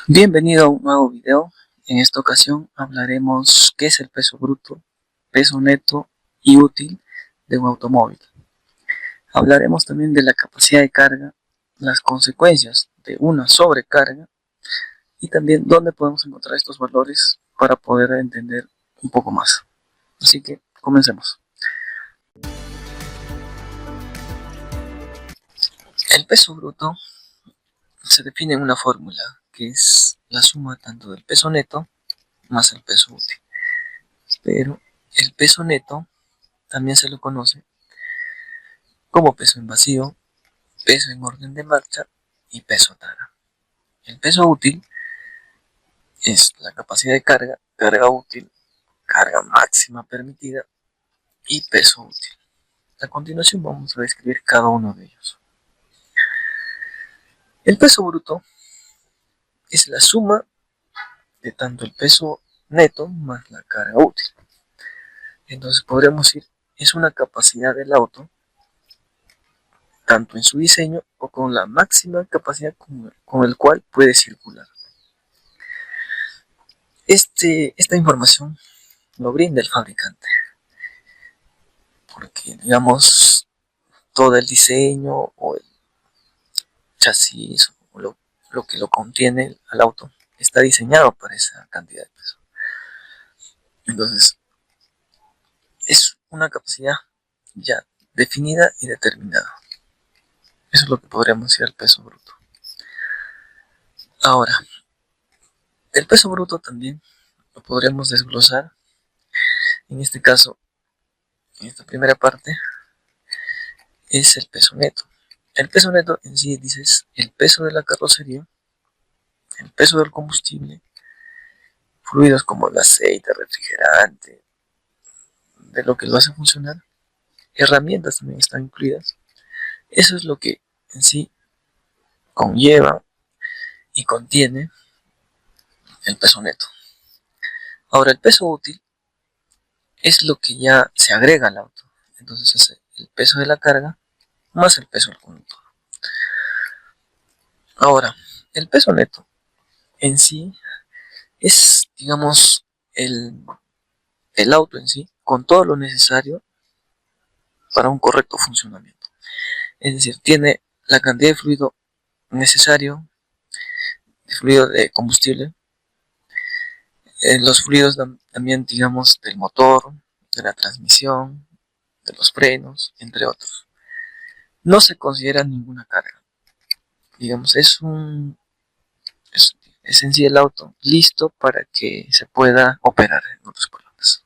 Bienvenido a un nuevo video. En esta ocasión hablaremos qué es el peso bruto, peso neto y útil de un automóvil. Hablaremos también de la capacidad de carga, las consecuencias de una sobrecarga y también dónde podemos encontrar estos valores para poder entender un poco más. Así que comencemos. El peso bruto se define en una fórmula que es la suma tanto del peso neto más el peso útil. Pero el peso neto también se lo conoce como peso en vacío, peso en orden de marcha y peso tara. El peso útil es la capacidad de carga, carga útil, carga máxima permitida y peso útil. A continuación vamos a describir cada uno de ellos. El peso bruto es la suma de tanto el peso neto más la carga útil. Entonces podremos decir, es una capacidad del auto, tanto en su diseño o con la máxima capacidad con el cual puede circular. Esta información lo brinda el fabricante, porque digamos todo el diseño o el chasis o lo que lo contiene al auto está diseñado para esa cantidad de peso. Entonces es una capacidad ya definida y determinada. Eso es lo que podríamos decir el peso bruto. Ahora, el peso bruto también lo podríamos desglosar. En este caso, en esta primera parte, es el peso neto. El peso neto en sí dices el peso de la carrocería, el peso del combustible, fluidos como el aceite, refrigerante, de lo que lo hace funcionar, herramientas también están incluidas. Eso es lo que en sí conlleva y contiene el peso neto. Ahora, el peso útil es lo que ya se agrega al auto. Entonces es el peso de la carga más el peso del conductor. Ahora, el peso neto en sí es, digamos, el auto en sí con todo lo necesario para un correcto funcionamiento. Es decir, tiene la cantidad de fluido necesario, de fluido de combustible, los fluidos también, digamos, del motor, de la transmisión, de los frenos, entre otros. No se considera ninguna carga. Digamos, es en sí el auto listo para que se pueda operar, en otras palabras.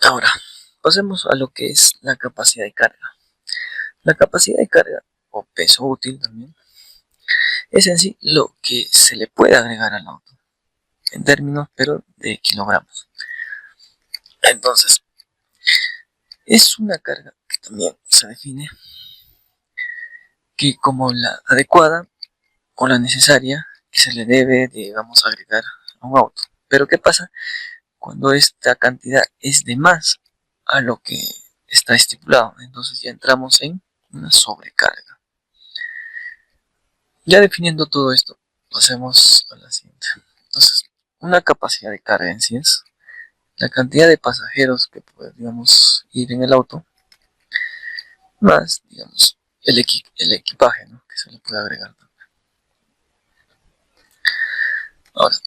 Ahora, pasemos a lo que es la capacidad de carga. La capacidad de carga, o peso útil también, es en sí lo que se le puede agregar al auto, en términos pero de kilogramos. Entonces, es una carga que también se define que como la adecuada o la necesaria que se le debe, digamos, agregar a un auto. Pero ¿qué pasa cuando esta cantidad es de más a lo que está estipulado? Entonces ya entramos en una sobrecarga. Ya definiendo todo esto, pasemos a la siguiente. Entonces, una capacidad de carga en sí es la cantidad de pasajeros que podríamos ir en el auto, más, digamos, el equipaje, ¿no?, que se le puede agregar también. Ahora,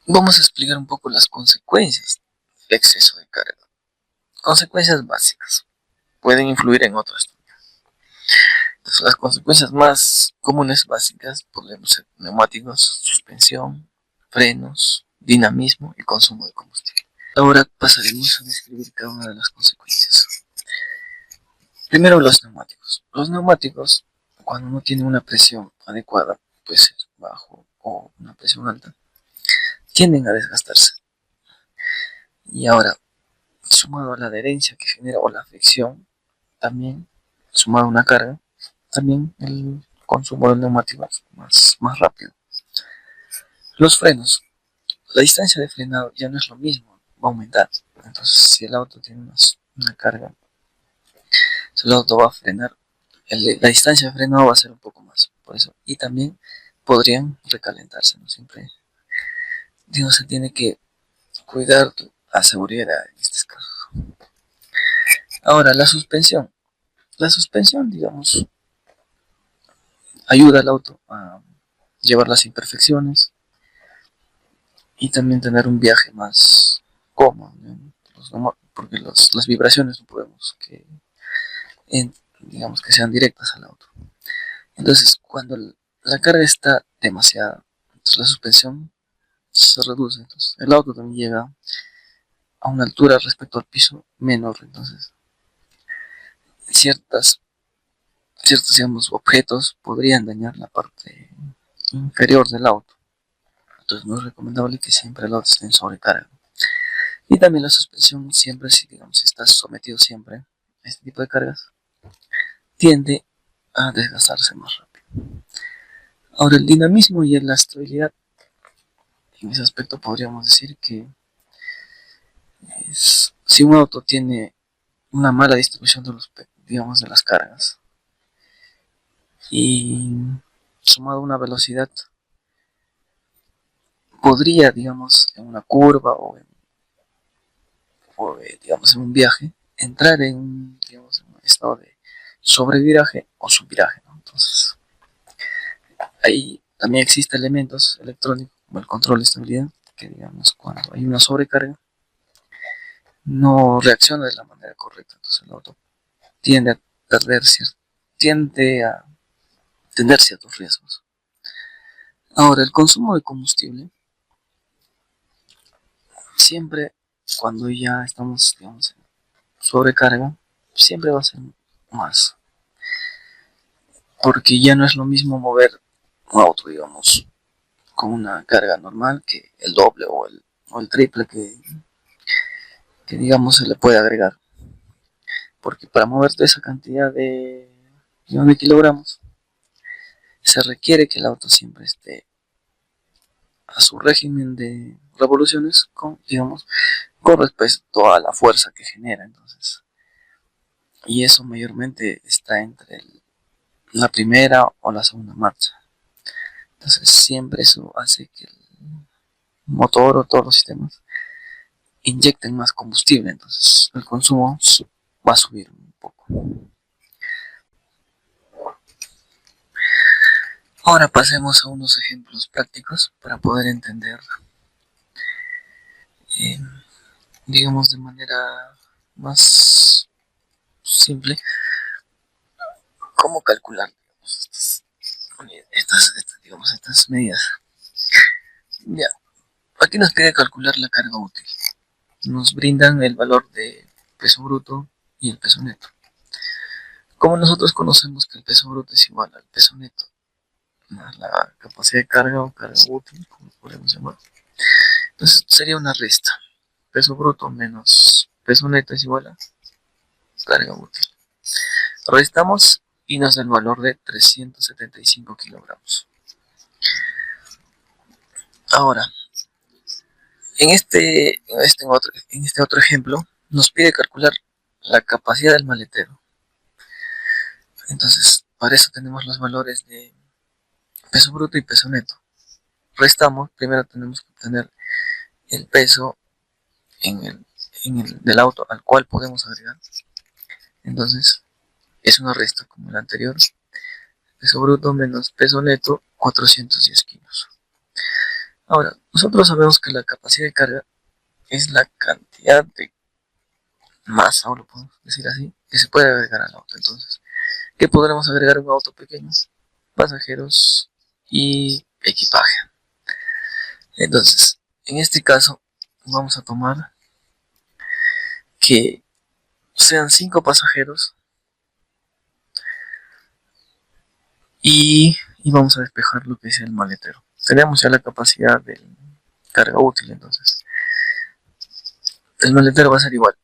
vamos a explicar un poco las consecuencias del exceso de carga. Consecuencias básicas. Pueden influir en otras también. Entonces, las consecuencias más comunes básicas podemos ser neumáticos, suspensión, frenos, dinamismo y consumo de combustible. Ahora pasaremos a describir cada una de las consecuencias. Primero, los neumáticos. Los neumáticos, cuando no tienen una presión adecuada, puede ser bajo o una presión alta, tienden a desgastarse. Y ahora, sumado a la adherencia que genera o la fricción, también sumado a una carga, también el consumo del neumático es más rápido. Los frenos. La distancia de frenado ya no es lo mismo, va a aumentar. Entonces, si el auto tiene una carga, el auto va a frenar, la distancia de frenado va a ser un poco por eso. Y también podrían recalentarse, ¿no? Siempre, digamos, se tiene que cuidar la seguridad en estos casos. Ahora, la suspensión. La suspensión, digamos, ayuda al auto a llevar las imperfecciones y también tener un viaje más cómodo, ¿no? Porque las vibraciones no podemos digamos que sean directas al auto. Entonces, cuando la carga está demasiada, entonces la suspensión se reduce, entonces el auto también llega a una altura respecto al piso menor, entonces ciertas ciertos, digamos, objetos podrían dañar la parte inferior del auto. Entonces no es recomendable que siempre el auto esté en sobrecarga. Y también la suspensión siempre, si digamos, si estás sometido siempre a este tipo de cargas, tiende a desgastarse más rápido. Ahora, el dinamismo y la estabilidad, en ese aspecto podríamos decir que si un auto tiene una mala distribución de los, digamos, de las cargas y sumado a una velocidad, podría, digamos, en una curva digamos, en un viaje, entrar digamos, en un estado de sobreviraje o subviraje, ¿no? Entonces, ahí también existen elementos electrónicos como el control de estabilidad, que digamos, cuando hay una sobrecarga, no reacciona de la manera correcta, entonces el auto tiende a perder tiende a tener ciertos riesgos. Ahora, el consumo de combustible, siempre cuando ya estamos, digamos, en sobrecarga, siempre va a ser más, porque ya no es lo mismo mover un auto, digamos, con una carga normal que el doble o el triple que digamos se le puede agregar. Porque para mover toda esa cantidad de kilogramos, se requiere que el auto siempre esté a su régimen de revoluciones con, digamos, con respecto a la fuerza que genera. Entonces, y eso mayormente está entre la primera o la segunda marcha. Entonces, siempre eso hace que el motor o todos los sistemas inyecten más combustible, entonces el consumo va a subir un poco. Ahora pasemos a unos ejemplos prácticos para poder entender, eh, digamos de manera más simple, cómo calcular, digamos, digamos, estas medidas. Ya, aquí nos pide calcular la carga útil. Nos brindan el valor de peso bruto y el peso neto. Como nosotros conocemos que el peso bruto es igual al peso neto más la capacidad de carga o carga útil, como podemos llamar. Entonces sería una resta. Peso bruto menos peso neto es igual a carga útil. Restamos y nos da el valor de 375 kilogramos. Ahora, en este otro ejemplo, nos pide calcular la capacidad del maletero. Entonces, para eso tenemos los valores de peso bruto y peso neto. Restamos, primero tenemos que obtener el peso del auto al cual podemos agregar. Entonces, es una resta como la anterior. Peso bruto menos peso neto, 410 kilos. Ahora, nosotros sabemos que la capacidad de carga es la cantidad de masa, o lo podemos decir así, que se puede agregar al auto. Entonces, ¿qué podremos agregar a un auto pequeño? Pasajeros y equipaje. Entonces, en este caso, vamos a tomar que sean 5 pasajeros y vamos a despejar lo que es el maletero. Tenemos ya la capacidad de carga útil, entonces el maletero va a ser igual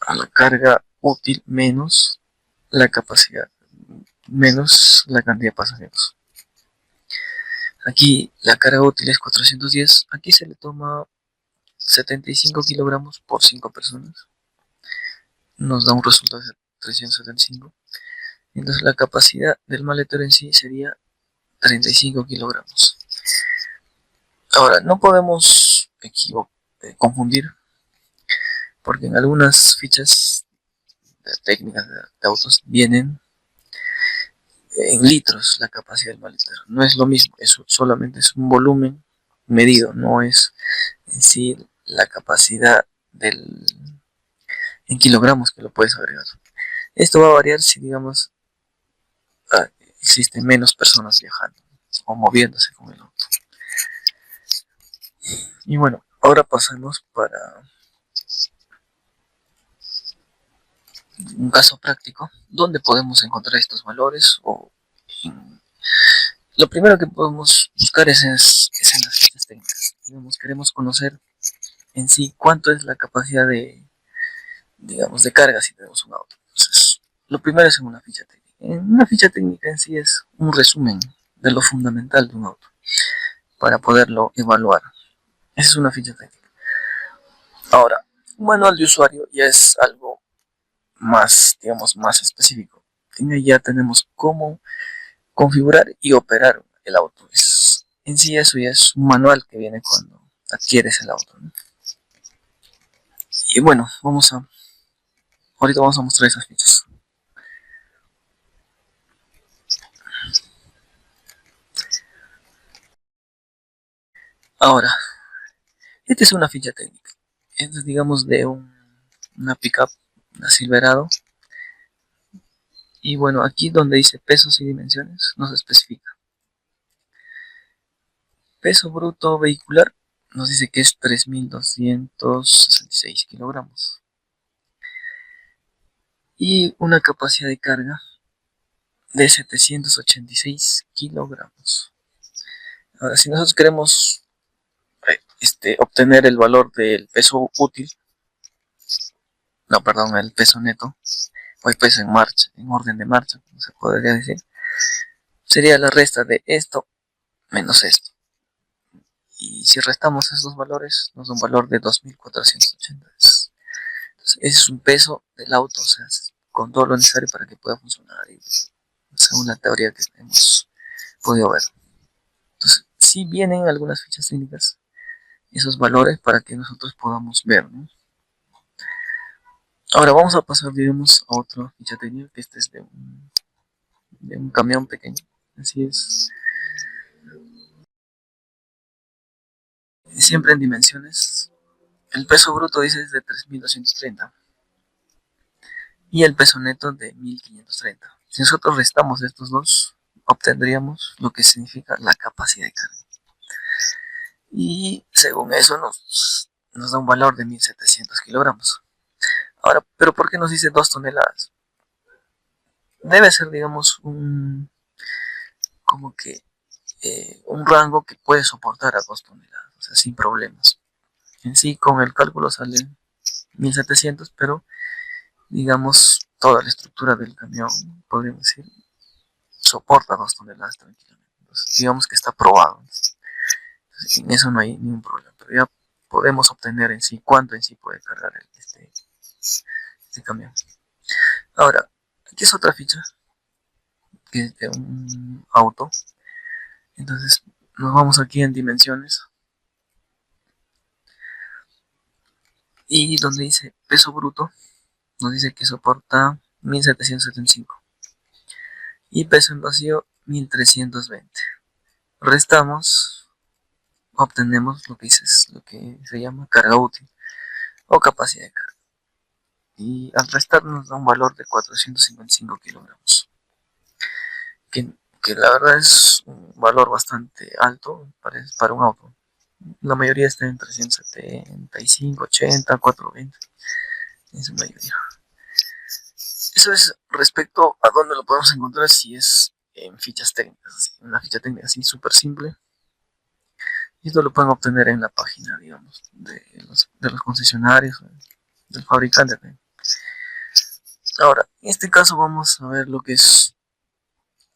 a la carga útil menos la capacidad, menos la cantidad de pasajeros. Aquí la carga útil es 410, aquí se le toma 75 kilogramos por 5 personas, nos da un resultado de 375. Entonces la capacidad del maletero en sí sería 35 kilogramos. Ahora, no podemos confundir, porque en algunas fichas técnicas de autos vienen en litros la capacidad del maletero. No es lo mismo, eso solamente es un volumen medido, no es en sí la capacidad en kilogramos que lo puedes agregar. Esto va a variar si, digamos, existen menos personas viajando o moviéndose con el auto. Y bueno, ahora pasamos para un caso práctico donde podemos encontrar estos valores lo primero que podemos buscar es en las fichas técnicas. Digamos, queremos conocer en sí cuánto es la capacidad digamos, de carga si tenemos un auto. Entonces, lo primero es en una ficha técnica. En una ficha técnica en sí es un resumen de lo fundamental de un auto para poderlo evaluar. Esa es una ficha técnica. Ahora, un manual de usuario ya es algo más, digamos, más específico. Ya tenemos cómo configurar y operar el auto. En sí eso ya es un manual que viene cuando adquieres el auto, ¿no? Y bueno, ahorita vamos a mostrar esas fichas. Ahora, esta es una ficha técnica. Esta es, digamos, de una pickup, una Silverado. Y bueno, aquí donde dice pesos y dimensiones, nos especifica. Peso bruto vehicular nos dice que es 3.266 kilogramos. Y una capacidad de carga de 786 kilogramos. Ahora, si nosotros queremos obtener el valor del peso útil, no, perdón, el peso neto, o el peso en marcha, en orden de marcha, como se podría decir, sería la resta de esto menos esto. Y si restamos esos valores, nos da un valor de 2.480. Entonces, ese es un peso del auto, o sea, con todo lo necesario para que pueda funcionar, y, según la teoría que hemos podido ver. Entonces, sí vienen algunas fichas técnicas esos valores para que nosotros podamos ver, ¿no? Ahora vamos a pasar, digamos, a otra ficha técnica, que este es de un camión pequeño. Así es. Siempre en dimensiones. El peso bruto dice es de 3.230 y el peso neto de 1.530. Si nosotros restamos estos dos, obtendríamos lo que significa la capacidad de carga. Y según eso nos da un valor de 1.700 kilogramos. Ahora, ¿pero por qué nos dice 2 toneladas? Debe ser, digamos, como que un rango que puede soportar a 2 toneladas, o sea, sin problemas. En sí, con el cálculo salen 1.700, pero digamos, toda la estructura del camión, podríamos decir, soporta 2 toneladas tranquilamente. Entonces, digamos que está probado. Entonces, en eso no hay ningún problema, pero ya podemos obtener en sí cuánto en sí puede cargar este camión. Ahora, aquí es otra ficha, que es de un auto. Entonces, nos vamos aquí en dimensiones. Y donde dice peso bruto, nos dice que soporta 1.775. Y peso en vacío, 1.320. Restamos, obtenemos lo que se llama carga útil o capacidad de carga. Y al restar nos da un valor de 455 kilogramos. Que, que la verdad es un valor bastante alto para un auto. La mayoría está en 375, 80, 420. En su mayoría. Eso es respecto a dónde lo podemos encontrar, si es en fichas técnicas. Una ficha técnica así súper simple. Y esto lo pueden obtener en la página, digamos, de los concesionarios, del fabricante. Ahora, en este caso vamos a ver lo que es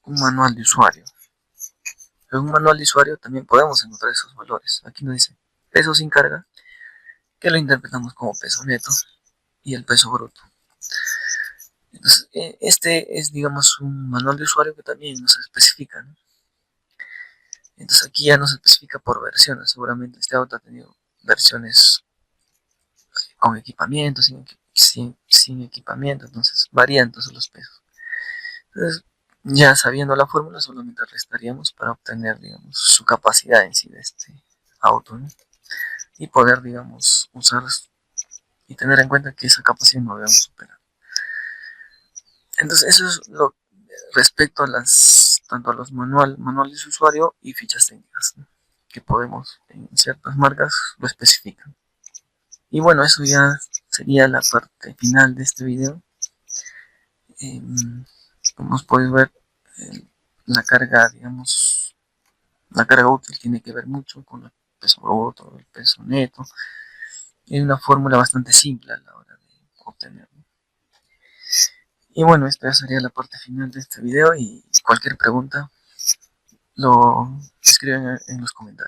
un manual de usuario. En un manual de usuario también podemos encontrar esos valores. Aquí nos dice peso sin carga, que lo interpretamos como peso neto, y el peso bruto. Entonces, este es, digamos, un manual de usuario que también nos especifica, ¿no? Entonces aquí ya nos especifica por versiones. Seguramente este auto ha tenido versiones con equipamiento, sin equipamiento, entonces varían entonces los pesos. Entonces, ya sabiendo la fórmula, solamente restaríamos para obtener, digamos, su capacidad en sí de este auto, ¿no? Y poder, digamos, usar y tener en cuenta que esa capacidad no debemos superar. Entonces, eso es lo respecto a tanto a los manuales de usuario y fichas técnicas, ¿no? Que podemos, en ciertas marcas, lo especifican. Y bueno, eso ya sería la parte final de este video. Eh, Como os podéis ver, eh, la carga, digamos, la carga útil tiene que ver mucho con el peso bruto, el peso neto. Es una fórmula bastante simple a la hora de obtenerlo. Y bueno, esta sería la parte final de este video y cualquier pregunta lo escriben en los comentarios.